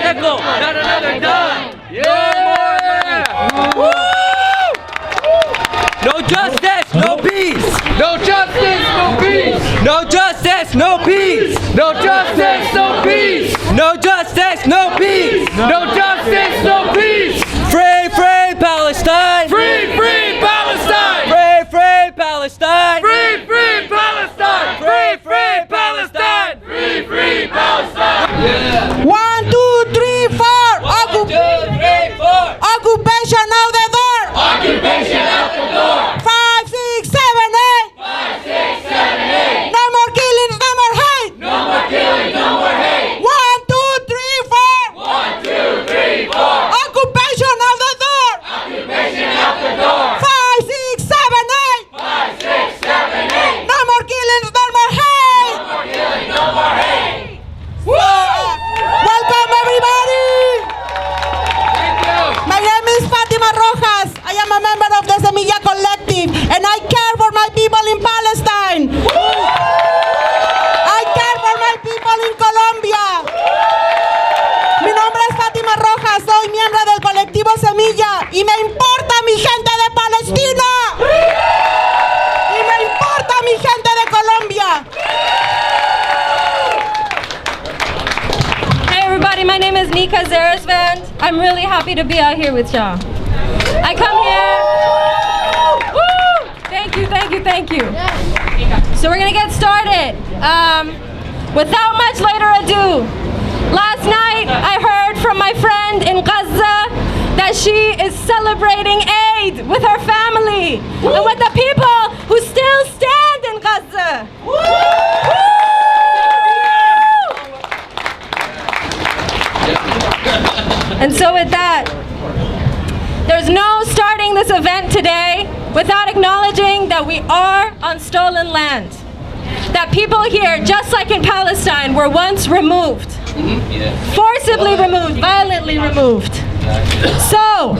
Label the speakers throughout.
Speaker 1: nickel, not another dime. Yeah! Woo! No justice, no peace.
Speaker 2: No justice, no peace.
Speaker 1: No justice, no peace.
Speaker 2: No justice, no peace.
Speaker 1: No justice, no peace.
Speaker 2: No justice, no peace.
Speaker 1: Free, free Palestine.
Speaker 2: Free, free Palestine.
Speaker 1: Free, free Palestine.
Speaker 2: Free, free Palestine.
Speaker 1: Free, free Palestine.
Speaker 2: Free, free Palestine. Yeah.
Speaker 3: 1, 2, 3, 4.
Speaker 1: 1, 2, 3, 4.
Speaker 3: Occupation out the door.
Speaker 2: Occupation out the door.
Speaker 3: 5, 6, 7, 8.
Speaker 2: 5, 6, 7, 8.
Speaker 3: No more killings, no more hate.
Speaker 2: No more killing, no more hate.
Speaker 3: 1, 2, 3, 4.
Speaker 2: 1, 2, 3, 4.
Speaker 3: Occupation out the door.
Speaker 2: Occupation out the door.
Speaker 3: 5, 6, 7, 8.
Speaker 2: 5, 6, 7, 8.
Speaker 3: No more killings, no more hate.
Speaker 2: No more killing, no more hate.
Speaker 3: Welcome everybody.
Speaker 2: Thank you.
Speaker 3: My name is Fatima Rojas. I am a member of the Semilla Collective and I care for my people in Palestine. I care for my people in Colombia. Mi nombre es Fatima Rojas, soy miembro del colectivo Semilla y me importa mi gente de Palestina. Y me importa mi gente de Colombia.
Speaker 4: Hey everybody, my name is Nika Zeresvand. I'm really happy to be out here with y'all. I come here. Woo! Thank you, thank you, thank you. So we're gonna get started. Without much later ado, last night I heard from my friend in Gaza that she is celebrating Eid with her family and with the people who still stand in Gaza. And so with that, there's no starting this event today without acknowledging that we are on stolen land. That people here, just like in Palestine, were once removed. Forcibly removed, violently removed. So,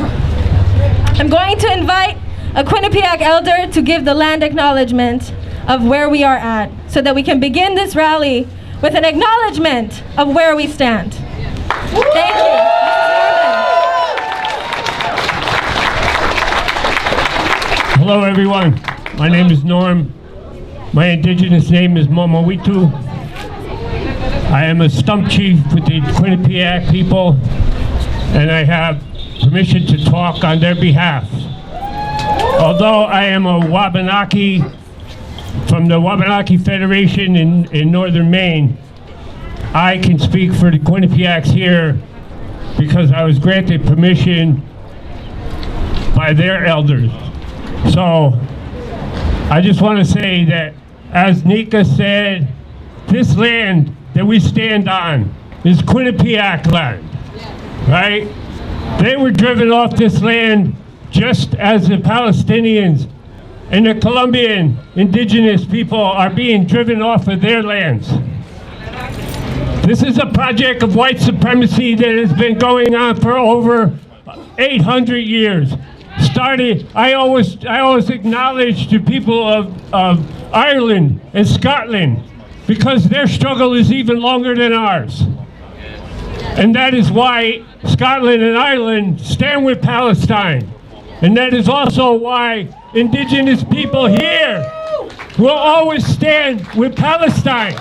Speaker 4: I'm going to invite a Quinnipiac elder to give the land acknowledgement of where we are at, so that we can begin this rally with an acknowledgement of where we stand. Thank you.
Speaker 5: Hello everyone, my name is Norm. My indigenous name is Momowitu. I am a stump chief with the Quinnipiac people and I have permission to talk on their behalf. Although I am a Wabanaki from the Wabanaki Federation in northern Maine, I can speak for the Quinnipiacs here because I was granted permission by their elders. So I just want to say that, as Nika said, this land that we stand on is Quinnipiac land, right? They were driven off this land just as the Palestinians and the Colombian indigenous people are being driven off of their lands. This is a project of white supremacy that has been going on for over 800 years. I always acknowledge the people of Ireland and Scotland because their struggle is even longer than ours. And that is why Scotland and Ireland stand with Palestine. And that is also why indigenous people here will always stand with Palestine.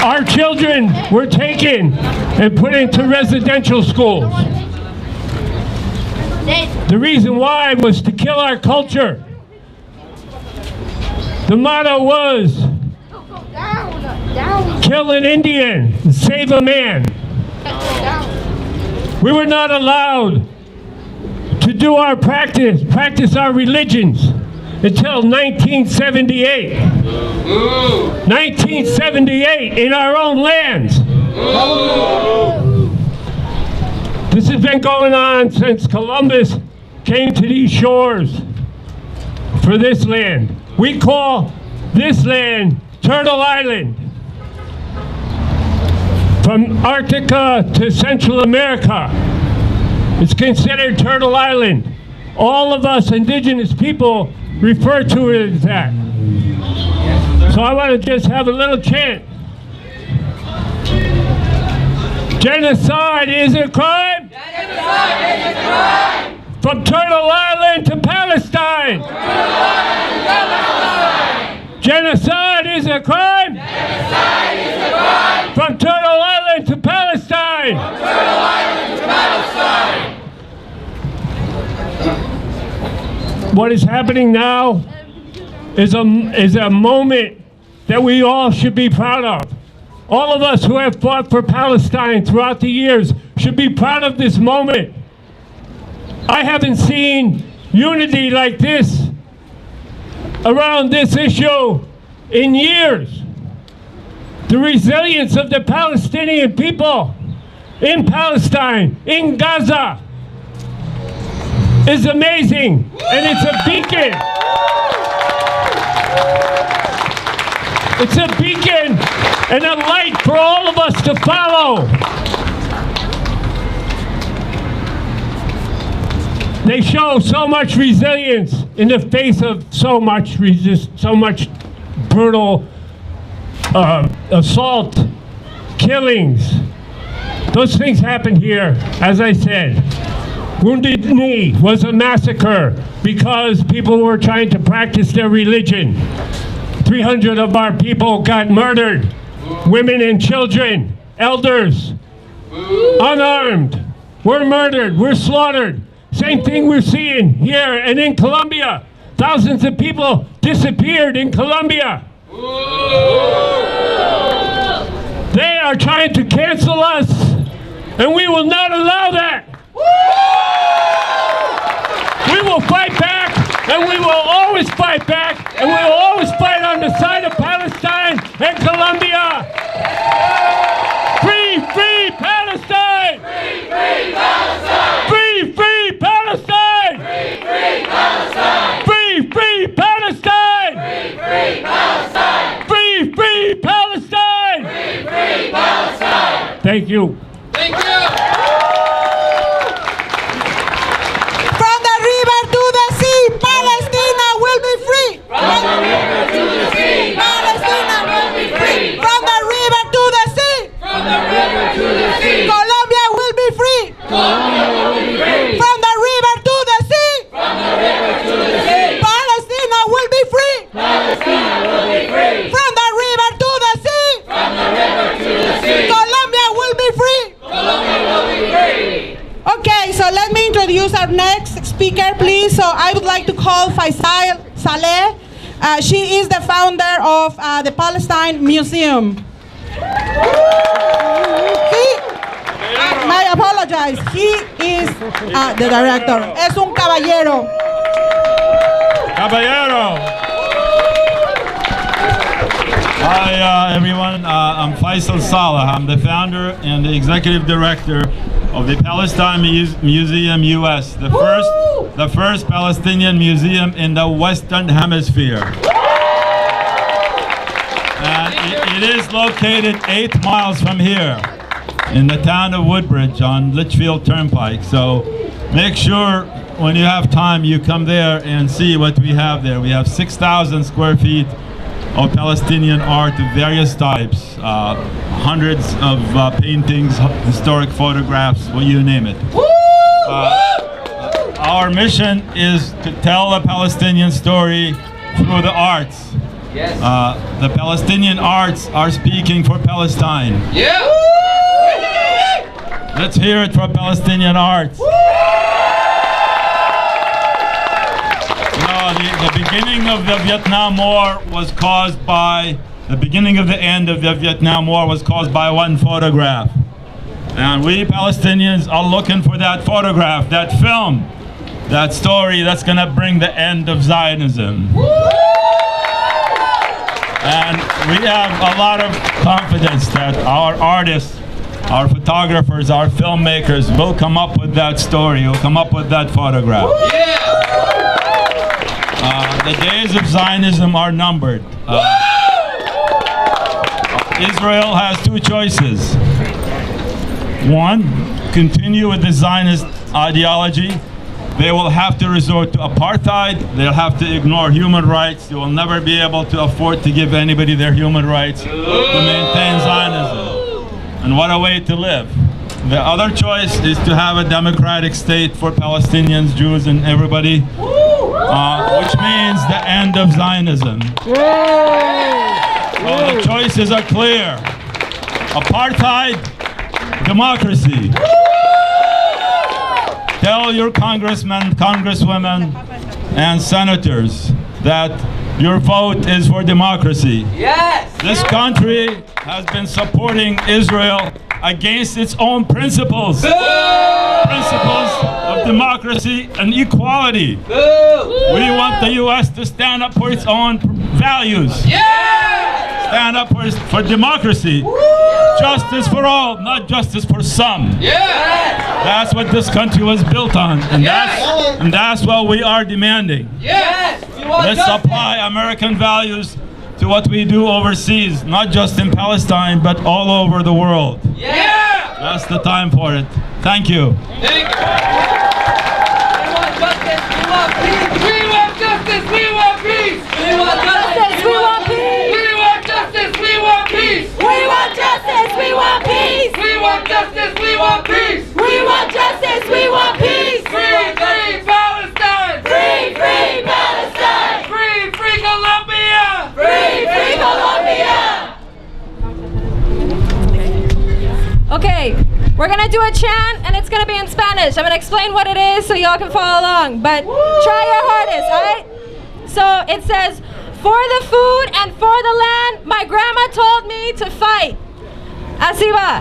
Speaker 5: Our children were taken and put into residential schools. The reason why was to kill our culture. The motto was, kill an Indian, save a man. We were not allowed to do our practice our religions until 1978. 1978 in our own lands. This has been going on since Columbus came to these shores for this land. We call this land Turtle Island. From Antarctica to Central America, it's considered Turtle Island. All of us indigenous people refer to it as that. So I want to just have a little chant. Genocide is a crime.
Speaker 2: Genocide is a crime.
Speaker 5: From Turtle Island to Palestine. Genocide is a crime.
Speaker 2: Genocide is a crime.
Speaker 5: From Turtle Island to Palestine.
Speaker 2: From Turtle Island to Palestine.
Speaker 5: What is happening now is a moment that we all should be proud of. All of us who have fought for Palestine throughout the years should be proud of this moment. I haven't seen unity like this around this issue in years. The resilience of the Palestinian people in Palestine, in Gaza, is amazing, and it's a beacon. It's a beacon and a light for all of us to follow. They show so much resilience in the face of so much brutal assault, killings. Those things happened here, as I said. Wounded Knee was a massacre because people were trying to practice their religion. 300 of our people got murdered. Women and children, elders, unarmed, were murdered, were slaughtered. Same thing we're seeing here and in Colombia. Thousands of people disappeared in Colombia. They are trying to cancel us, and we will not allow that. We will fight back, and we will always fight back, and we will always fight on the side of Palestine and Colombia. Free, free Palestine!
Speaker 2: Free, free Palestine!
Speaker 5: Free, free Palestine!
Speaker 2: Free, free Palestine!
Speaker 5: Free, free Palestine!
Speaker 2: Free, free Palestine!
Speaker 5: Free, free Palestine!
Speaker 2: Free, free Palestine!
Speaker 5: Thank you.
Speaker 2: Thank you!
Speaker 3: From the river to the sea, Palestina will be free.
Speaker 2: From the river to the sea,
Speaker 3: Palestina
Speaker 2: will be free.
Speaker 3: From the river to the sea,
Speaker 2: From the river to the sea,
Speaker 3: Colombia will be free.
Speaker 2: Colombia will be free.
Speaker 3: From the river to the sea,
Speaker 2: From the river to the sea,
Speaker 3: Palestina will be free.
Speaker 2: Palestina will be free.
Speaker 3: From the river to the sea,
Speaker 2: From the river to the sea,
Speaker 3: Colombia will be free.
Speaker 2: Colombia will be free.
Speaker 3: Okay, so let me introduce our next speaker, please. So I would like to call Faisal Saleh. She is the founder of the Palestine Museum. I apologize. He is the director. Es un caballero.
Speaker 1: Caballero. Hi everyone, I'm Faisal Saleh. I'm the founder and the executive director of the Palestine Museum US, the first Palestinian museum in the Western Hemisphere. And it is located 8 miles from here in the town of Woodbridge on Litchfield Turnpike. So make sure when you have time you come there and see what we have there. We have 6,000 square feet of Palestinian art of various types, hundreds of paintings, historic photographs, well, you name it. Our mission is to tell the Palestinian story through the arts.
Speaker 2: Yes.
Speaker 1: The Palestinian arts are speaking for Palestine.
Speaker 2: Yeah.
Speaker 1: Let's hear it for Palestinian arts. The beginning of the Vietnam War was caused by, the beginning of the end of the Vietnam War was caused by one photograph. And we Palestinians are looking for that photograph, that film, that story that's gonna bring the end of Zionism. And we have a lot of confidence that our artists, our photographers, our filmmakers will come up with that story, will come up with that photograph. The days of Zionism are numbered. Israel has two choices. One, continue with the Zionist ideology they will have to resort to apartheid. They'll have to ignore human rights. You will never be able to afford to give anybody their human rights to maintain Zionism. And what a way to live. The other choice is to have a democratic state for Palestinians, Jews, and everybody, which means the end of Zionism. So the choices are clear. Apartheid, democracy. Tell your congressmen, congresswomen, and senators that your vote is for democracy.
Speaker 2: Yes!
Speaker 1: This country has been supporting Israel against its own principles. Principles of democracy and equality. We want the U.S. to stand up for its own values. Stand up for democracy. Justice for all, not justice for some. That's what this country was built on, and that's what we are demanding. Let's apply American values to what we do overseas, not just in Palestine, but all over the world. That's the time for it. Thank you.
Speaker 2: We want justice, we want peace. We want justice, we want peace. We want justice, we want peace. We want justice, we want peace.
Speaker 4: We want justice, we want peace.
Speaker 2: We want justice, we want peace.
Speaker 4: We want justice, we want peace.
Speaker 2: Free, free Palestine.
Speaker 4: Free, free Palestine.
Speaker 2: Free, free Colombia.
Speaker 4: Free, free Colombia. Okay, we're gonna do a chant and it's gonna be in Spanish. I'm gonna explain what it is so y'all can follow along, but try your hardest, alright? So it says, for the food and for the land, my grandma told me to fight. Así va.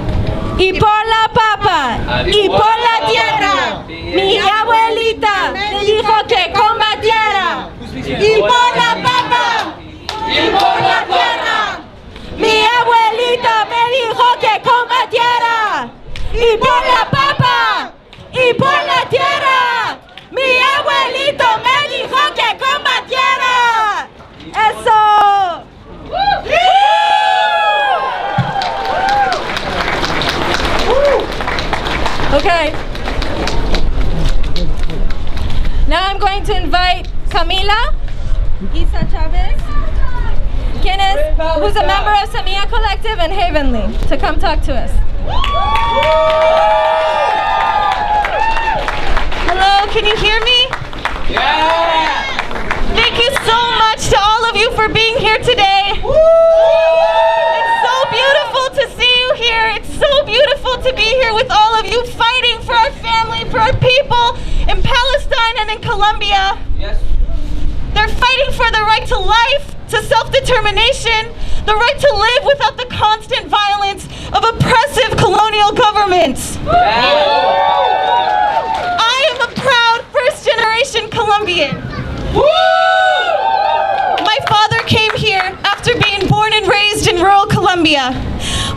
Speaker 4: Y por la papa, y por la tierra, mi abuelita me dijo que combatiera. Y por la papa, y por la tierra, mi abuelita me dijo que combatiera. Y por la papa, y por la tierra, mi abuelito me dijo que combatiera. Eso. Okay. Now I'm going to invite Camila Isa Chavez, who's a member of Semilla Collective and Havenly, to come talk to us. Hello, can you hear me? Thank you so much to all of you for being here today. It's so beautiful to see you here. It's so beautiful to be here with all of you fighting for our family, for our people in Palestine and in Colombia. They're fighting for the right to life, to self-determination, the right to live without the constant violence of oppressive colonial governments. I am a proud first-generation Colombian. My father came here after being born and raised in rural Colombia.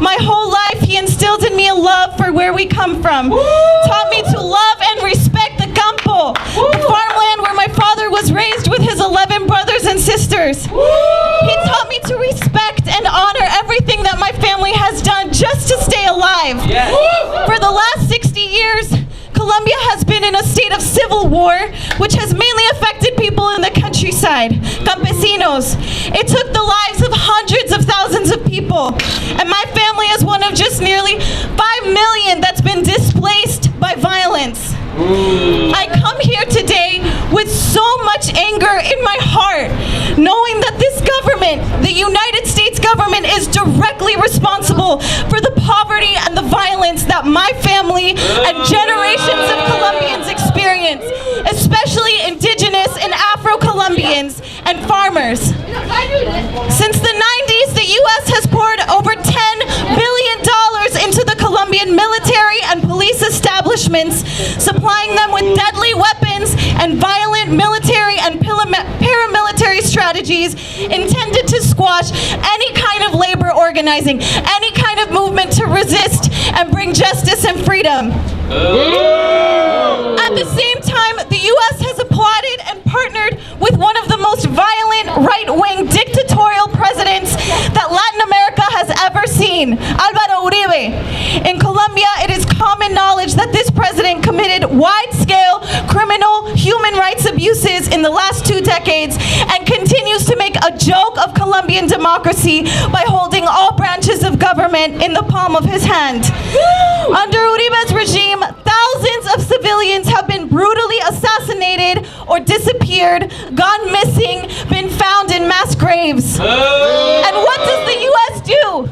Speaker 4: My whole life, he instilled in me a love for where we come from, taught me to love and respect the campo, the farmland where my father was raised with his 11 brothers and sisters. He taught me to respect and honor everything that my family has done just to stay alive. For the last 60 years, Colombia has been in a state of civil war, which has mainly affected people in the countryside, campesinos. It took the lives of hundreds of thousands of people, and my family is one of just nearly 5 million that's been displaced by violence. I come here today with so much anger in my heart, knowing that this government, the United States government, is directly responsible for the poverty and the violence that my family and generations of Colombians experience, especially indigenous and Afro-Colombians and farmers. Since the 90s, the U.S. has poured over $10 billion into the Colombian military and police establishments, supplying them with deadly weapons and violent military and paramilitary strategies intended to squash any kind of labor organizing, any kind of movement to resist and bring justice and freedom. At the same time, the U.S. has applauded and partnered with one of the most violent, right-wing, dictatorial presidents that Latin America has ever seen, Álvaro Uribe. In Colombia, it is common knowledge that this president committed wide-scale criminal
Speaker 3: abuses in the last 2 decades and continues to make a joke of Colombian democracy by holding all branches of government in the palm of his hand. Under Uribe's regime, thousands of civilians have been brutally assassinated or disappeared, gone missing, been found in mass graves. And what does the U.S. do?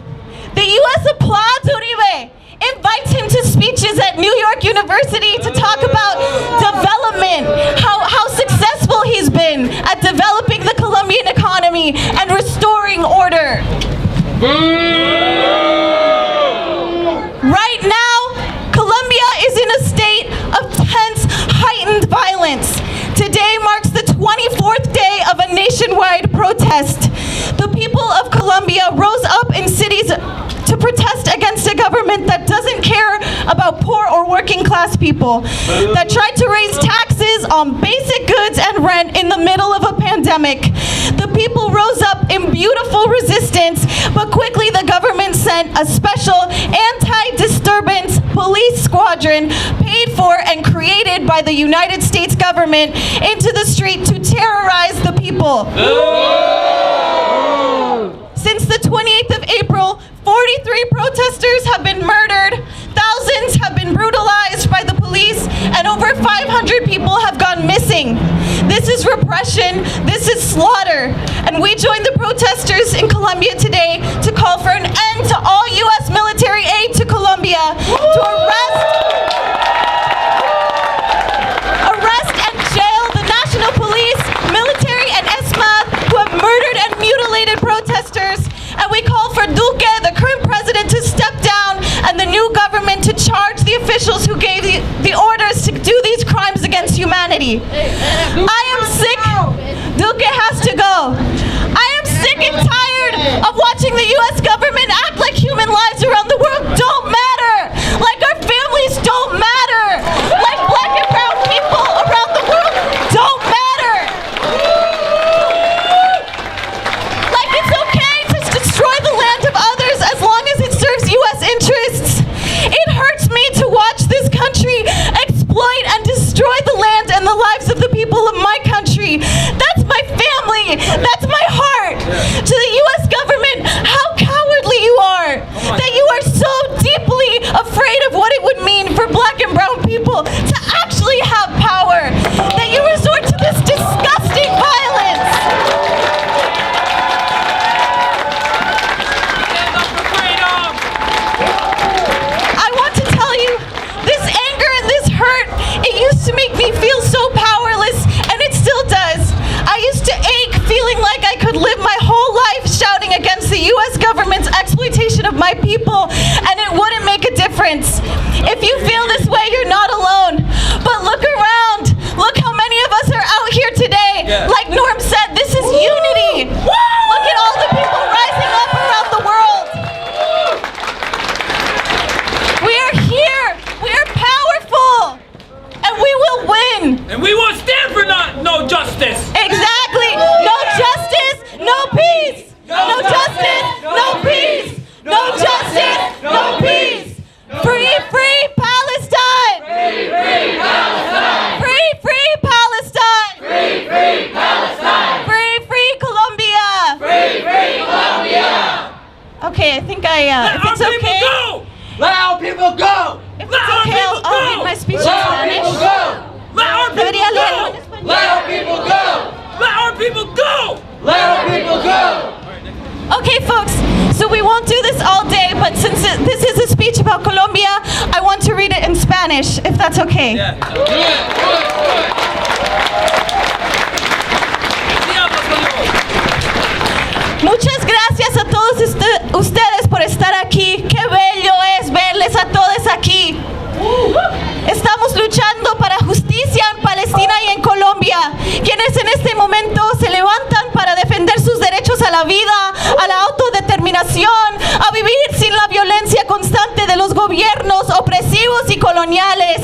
Speaker 3: The U.S. applauds Uribe, invites him to speeches at New York University to talk about development, how successful he's been at developing the Colombian economy and restoring order. Right now, Colombia is in a state of tense, heightened violence. Today marks the 24th day of a nationwide protest. The people of Colombia rose up in cities to protest against a government that doesn't care about poor or working class people, that tried to raise taxes on basic goods and rent in the middle of a pandemic. The people rose up in beautiful resistance, but quickly the government sent a special anti-disturbance police squadron paid for and created by the United States government into the street to terrorize the people. Since the 28th of April, 43 protesters have been murdered, thousands have been brutalized by the police, and over 500 people have gone missing. This is repression, this is slaughter, and we joined the protesters in Colombia today to call for an end to all U.S. military aid to Colombia, to arrest and jail the national police, military, and ESMAD who have murdered and mutilated protesters. And we call for Duque, the current president, to step down and the new government to charge the officials who gave the orders to do these crimes against humanity. I am sick. Duque has to go. I am sick and tired of watching the U.S. government act like human lives around the world don't matter, like our families don't matter, like black and brown people around the world don't matter. Like it's okay to destroy the land of others as long as it serves U.S. interests. It hurts me to watch this country exploit and destroy the land and the lives of the people of my country. That's my family. That's my heart. To the U.S. government, how cowardly you are. That you are so deeply afraid of what it would mean for black and brown people to actually have power. That you resort to this disgusting violence. I want to tell you, this anger and this hurt, it used to make me feel so powerless, and it still does. I used to ache feeling like I could live my whole life shouting against the U.S. government's exploitation of my people, and it wouldn't make a difference. If you feel this way, you're not alone. But look around. Look how many of us are out here today. Like Norm said, this is unity. Look at all the people rising up around the world. We are here. We are powerful. And we will win.
Speaker 2: And we won't stand for no justice.
Speaker 3: Exactly. No justice, no peace. No justice, no peace. No justice, no peace. Free, free Palestine.
Speaker 2: Free, free Palestine.
Speaker 3: Free, free Palestine.
Speaker 2: Free, free Palestine.
Speaker 3: Free, free Colombia.
Speaker 2: Free, free Colombia.
Speaker 3: Okay, I think if it's okay.
Speaker 2: Go. Let our people go.
Speaker 3: If it's okay, I'll read my speech in
Speaker 2: Let our
Speaker 3: Spanish.
Speaker 2: people go. Let our people
Speaker 3: Debería leerlo en
Speaker 2: go.
Speaker 3: español.
Speaker 2: Let our people go. Let our people go. Let our people go.
Speaker 3: Okay, folks, so we won't do this all day, but since this is a speech about Colombia, I want to read it in Spanish, if that's okay.
Speaker 2: Yeah. Good.
Speaker 3: Muchas gracias a todos ustedes por estar aquí. Qué bello es verles a todos aquí. Estamos luchando para justicia en Palestina y en Colombia, quienes en este momento se levantan para defender sus derechos a la vida, a la autodeterminación, a vivir sin la violencia constante de los gobiernos opresivos y coloniales.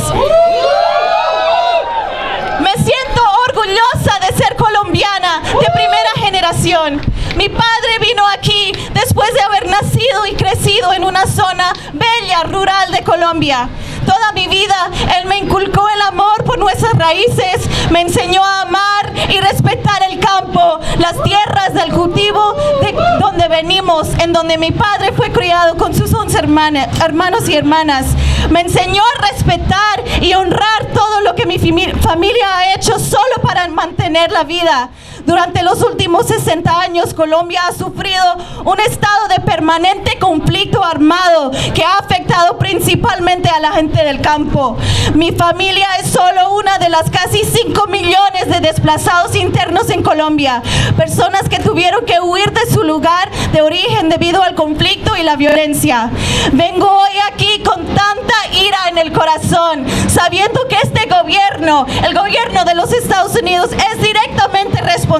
Speaker 3: Me siento orgullosa de ser colombiana de primera generación. Mi padre vino aquí después de haber nacido y crecido en una zona bella, rural de Colombia. Toda mi vida Él me inculcó el amor por nuestras raíces, me enseñó a amar y respetar el campo, las tierras del cultivo de donde venimos, en donde mi padre fue criado con sus 11 hermanos y hermanas. Me enseñó a respetar y honrar todo lo que mi familia ha hecho solo para mantener la vida. Durante los últimos 60 años, Colombia ha sufrido un estado de permanente conflicto armado que ha afectado principalmente a la gente del campo. Mi familia es solo una de las casi 5 millones de desplazados internos en Colombia, personas que tuvieron que huir de su lugar de origen debido al conflicto y la violencia. Vengo hoy aquí con tanta ira en el corazón, sabiendo que este gobierno, el gobierno de los Estados Unidos, es directamente responsable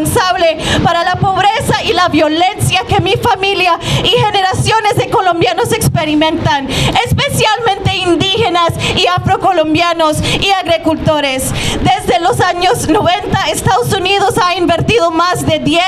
Speaker 3: para la pobreza y la violencia que mi familia y generaciones de colombianos experimentan, especialmente indígenas y afrocolombianos y agricultores. Desde los años 90, Estados Unidos ha invertido más de 10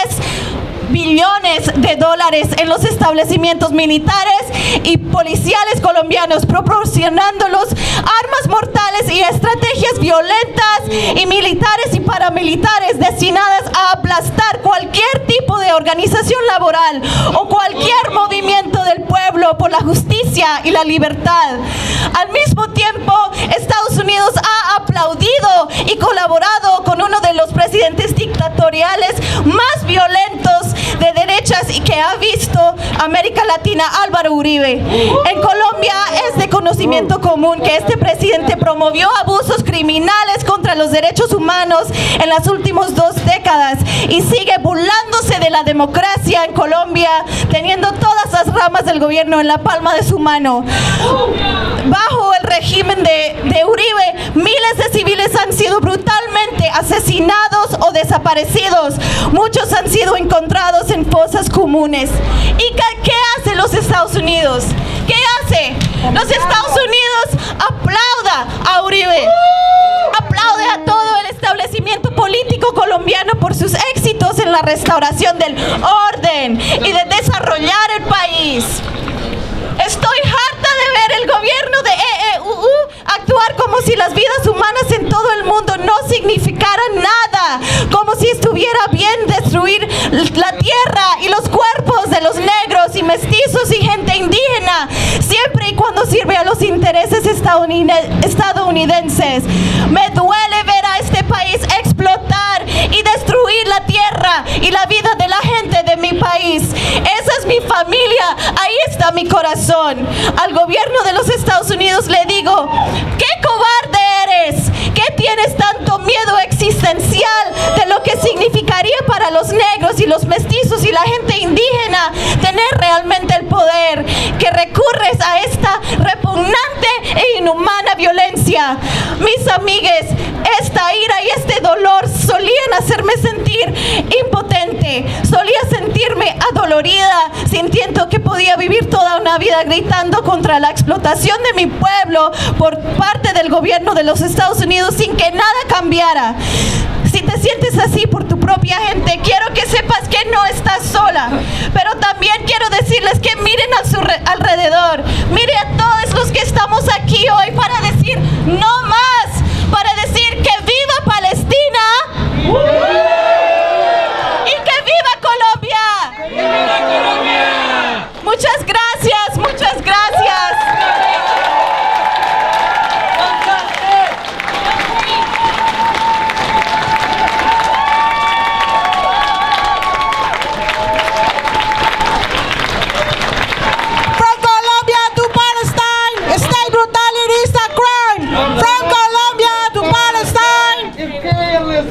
Speaker 3: billones de dólares en los establecimientos militares y policiales colombianos, proporcionándolos armas mortales y estrategias violentas y militares y paramilitares destinadas a aplastar cualquier tipo de organización laboral o cualquier movimiento del pueblo por la justicia y la libertad. Al mismo tiempo, Estados Unidos ha aplaudido y colaborado con uno de los presidentes dictatoriales más violentos de derechas y que ha visto América Latina, Álvaro Uribe. En Colombia es de conocimiento común que este presidente promovió abusos criminales contra los derechos humanos en las últimas 2 décadas y sigue burlándose de la democracia en Colombia, teniendo todas las ramas del gobierno en la palma de su mano. Bajo el régimen de Uribe, miles de civiles han sido brutalmente asesinados o desaparecidos. Muchos han sido encontrados en fosas comunes. ¿Y qué hace los Estados Unidos? ¿Qué hace? Los Estados Unidos aplauda a Uribe, aplaude a todo el establecimiento político colombiano por sus éxitos en la restauración del orden y de desarrollar el país. Estoy harta de ver el gobierno de actuar como si las vidas humanas en todo el mundo no significaran nada, como si estuviera bien destruir la tierra y los cuerpos de los negros y mestizos y gente indígena, siempre y cuando sirve a los intereses estadounidenses. Me duele ver a este país explotar y destruir la tierra y la vida de la gente de mi país. Esa es mi familia, ahí está mi corazón. Al gobierno de los Estados Unidos le digo, ¡qué cobarde eres! ¿Qué tienes tanto miedo existencial de lo que significaría para los negros y los mestizos y la gente indígena tener realmente el poder, que recurres a esta repugnante e inhumana violencia? Mis amigues, esta ira y este dolor solían hacerme sentir impotente, solía sentirme adolorida, sintiendo que podía vivir toda una vida gritando contra la explotación de mi pueblo por parte del gobierno de los Estados Unidos sin que nada cambiara. Si te sientes así por tu propia gente, quiero que sepas que no estás sola. Pero también quiero decirles que miren a su alrededor. Mire a todos los que estamos aquí hoy para decir no más, para decir que viva Palestina y que viva Colombia. ¡Viva Colombia! Muchas gracias, muchas gracias.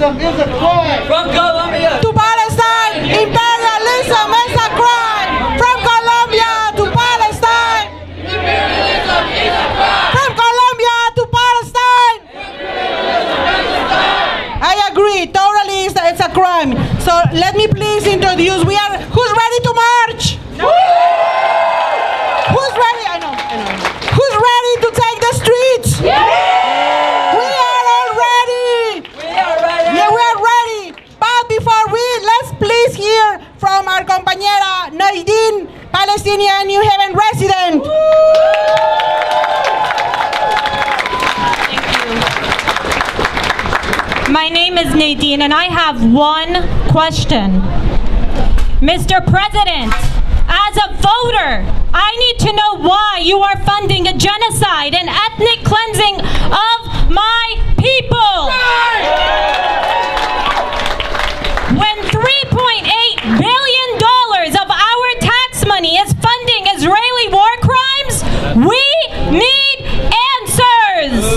Speaker 2: Is a crime. From Colombia
Speaker 3: to Palestine, imperialism is a crime. From Colombia to Palestine,
Speaker 2: imperialism is a crime.
Speaker 3: From Colombia to Palestine. I agree, totally it's a crime. So let me please introduce, who's ready to march? Who's ready? I know. Who's ready to take the streets? Let's please hear from our compañera Nadine, Palestinian New Haven resident.
Speaker 4: is Nadine, and I have one question. Mr. President, as a voter, I need to know why you are funding a genocide and ethnic cleansing of my people. When $3.8 billion of our tax money is funding Israeli war crimes, we need answers.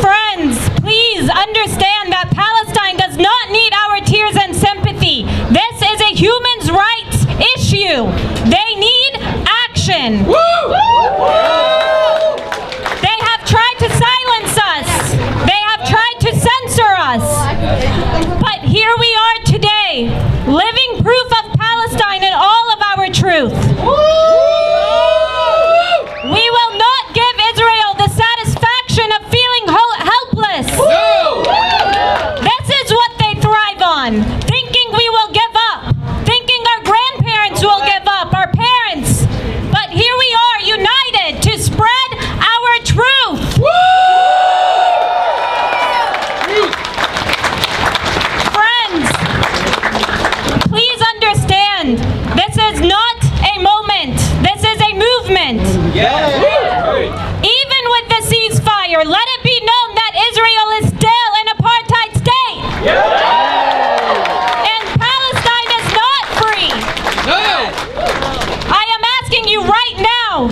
Speaker 4: Friends, please understand that Palestine does not need our tears and sympathy. This is a human rights issue. They need action. They have tried to silence us. They have tried to censor us. But here we are today, living proof of Palestine and all of our truth. We will not give Israel the satisfaction of feeling helpless. This is what they thrive on, thinking we will give up, thinking our grandparents will give up, our parents. But here we are, united to spread our truth. Friends, please understand, this is not a moment, this is a movement. Even with the ceasefire, let it be known that Israel is still an apartheid state. And Palestine is not free. I am asking you right now,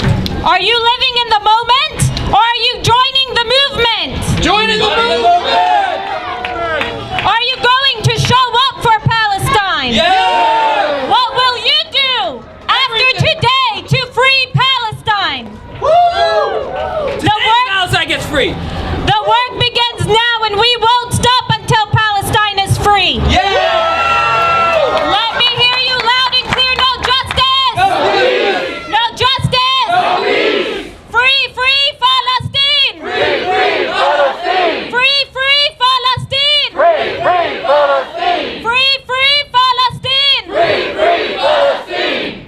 Speaker 4: are you living in the moment or are you joining the movement?
Speaker 2: Joining the movement!
Speaker 4: Are you going to show up for Palestine?
Speaker 2: Yeah!
Speaker 4: What will you do after today to free Palestine?
Speaker 2: Palestine gets free!
Speaker 4: The work begins now and we won't stop until Palestine is free.
Speaker 2: Yeah!
Speaker 4: Let me hear you loud and clear. No justice!
Speaker 2: No peace!
Speaker 4: No justice!
Speaker 2: No peace!
Speaker 4: Free, free Palestine!
Speaker 2: Free, free Palestine!
Speaker 4: Free, free Palestine!
Speaker 2: Free, free Palestine!
Speaker 4: Free, free Palestine!
Speaker 2: Free, free Palestine!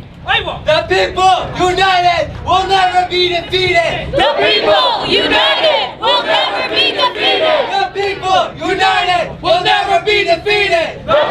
Speaker 2: The people united will never be defeated!
Speaker 4: The people united will never be defeated!
Speaker 2: The people united will never be defeated! The